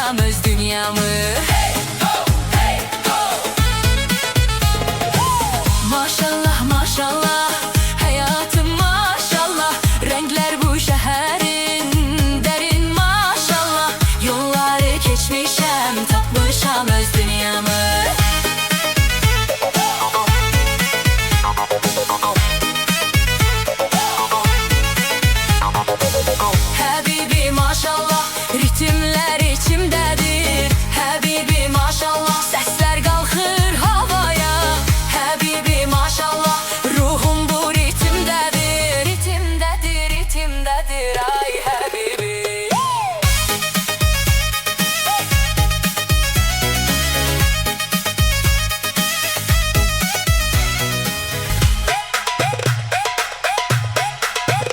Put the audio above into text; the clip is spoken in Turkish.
tapmışam öz dünyamı. Hey ho, hey ho. Maşallah maşallah, hayatım maşallah, renkler bu şehrin derin maşallah. Yolları geçmişem, tapmışam öz dünyamı.